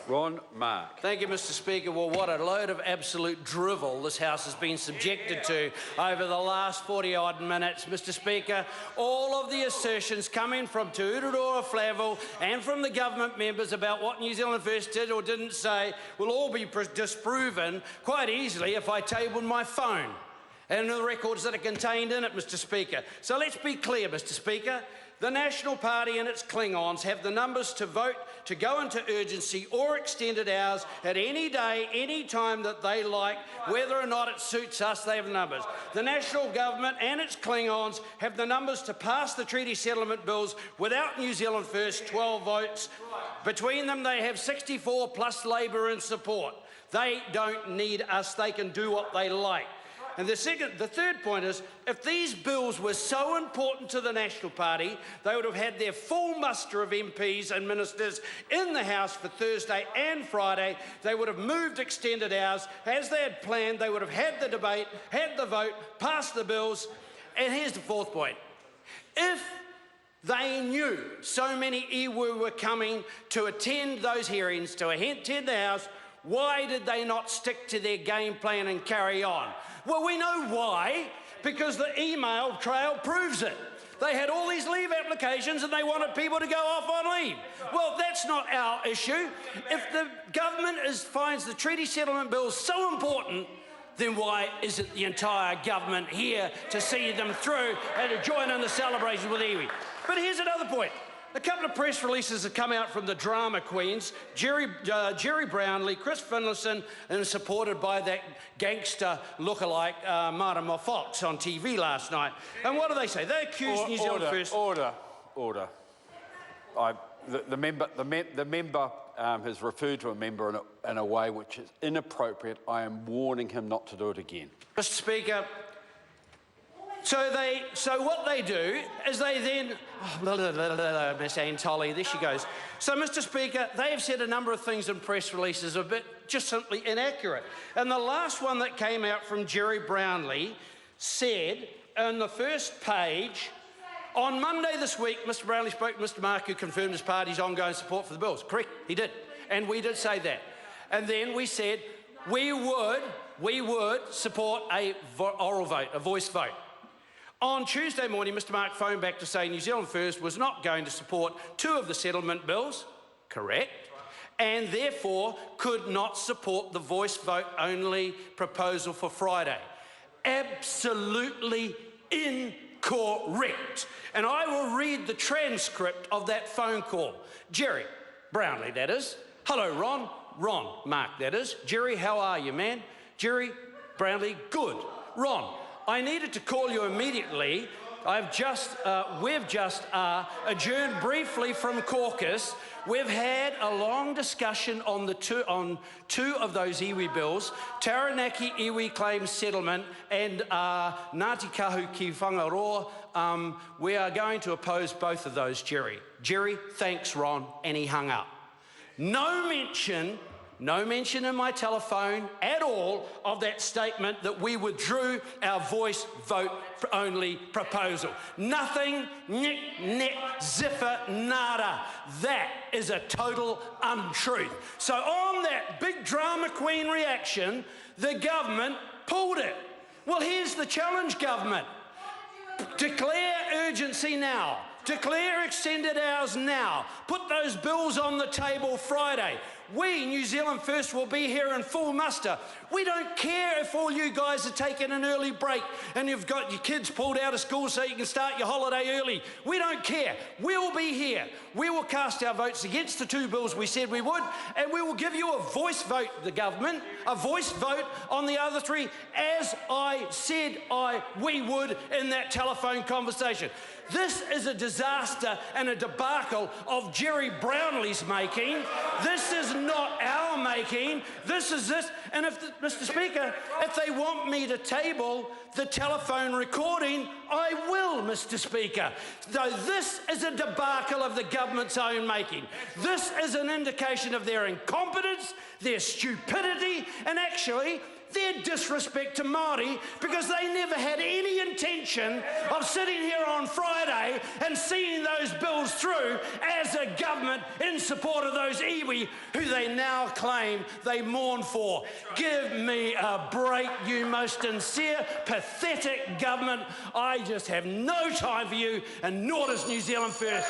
Ron Mark. Thank you, Mr. Speaker. Well, what a load of absolute drivel this House has been subjected to over the last 40-odd minutes, Mr. Speaker. All of the assertions coming from Te Ururoa Flavel and from the government members about what New Zealand First did or didn't say will all be disproven quite easily if I tabled my phone and the records that are contained in it, Mr. Speaker. So let's be clear, Mr. Speaker. The National Party and its Klingons have the numbers to vote to go into urgency or extended hours at any day, any time that they like, whether or not it suits us, they have the numbers. The National Government and its Klingons have the numbers to pass the treaty settlement bills without New Zealand First 12 votes. Between them, they have 64 plus Labour in support. They don't need us. They can do what they like. And the third point is, if these bills were so important to the National Party, they would have had their full muster of MPs and ministers in the House for Thursday and Friday. They would have moved extended hours as they had planned. They would have had the debate, had the vote, passed the bills. And here's the fourth point. If they knew so many iwi were coming to attend those hearings, to attend the House, why did they not stick to their game plan and carry on? Well, we know why, because the email trail proves it. They had all these leave applications and they wanted people to go off on leave. Well, that's not our issue. If the government finds the treaty settlement bill so important, then why isn't the entire government here to see them through and to join in the celebration with iwi? But here's another point. A couple of press releases have come out from the drama queens, Jerry Brownlee, Chris Finlayson, and supported by that gangster lookalike Marama Fox on TV last night. And what do they say? They accuse New Zealand First... Order. The member has referred to a member in a way which is inappropriate. I am warning him not to do it again. Mr. Speaker, so what they do is they then... Miss Anne Tolley, there she goes. So, Mr. Speaker, they have said a number of things in press releases a bit just simply inaccurate. And the last one that came out from Jerry Brownlee said on the first page, on Monday this week, Mr. Brownlee spoke to Mr. Mark, who confirmed his party's ongoing support for the bills. Correct, he did. And we did say that. And then we said we would support a oral vote, a voice vote. On Tuesday morning, Mr. Mark phoned back to say New Zealand First was not going to support two of the settlement bills, correct, and therefore could not support the voice vote only proposal for Friday. Absolutely incorrect. And I will read the transcript of that phone call. Jerry Brownlee, that is. Hello, Ron. Ron Mark, that is. Jerry, how are you, man? Jerry Brownlee, good. Ron, I needed to call you immediately. We've just adjourned briefly from caucus. We've had a long discussion on two of those iwi bills, Taranaki iwi claims settlement and Ngāti Kahu ki Whangaroa. We are going to oppose both of those, Jerry. Jerry, thanks, Ron, and he hung up. No mention in my telephone at all of that statement that we withdrew our voice vote only proposal. Nothing, nick, neck, zipper, nada. That is a total untruth. So on that big drama queen reaction, the government pulled it. Well, here's the challenge, government. Declare urgency now. Declare extended hours now. Put those bills on the table Friday. We, New Zealand First, will be here in full muster. We don't care if all you guys are taking an early break and you've got your kids pulled out of school so you can start your holiday early. We don't care. We'll be here. We will cast our votes against the two bills we said we would, and we will give you a voice vote, the government, a voice vote on the other three, as I said we would in that telephone conversation. This is a disaster and a debacle of Jerry Brownlee's making. This is not our making. This is this. And Mr. Speaker, if they want me to table the telephone recording, I will, Mr. Speaker. Though this is a debacle of the government's own making. This is an indication of their incompetence, their stupidity, and actually their disrespect to Māori, because they never had any intention of sitting here on Friday and seeing those bills through as a government in support of those iwi who they now claim they mourn for. Give me a break, you most sincere, pathetic government. I just have no time for you, and nor does New Zealand First.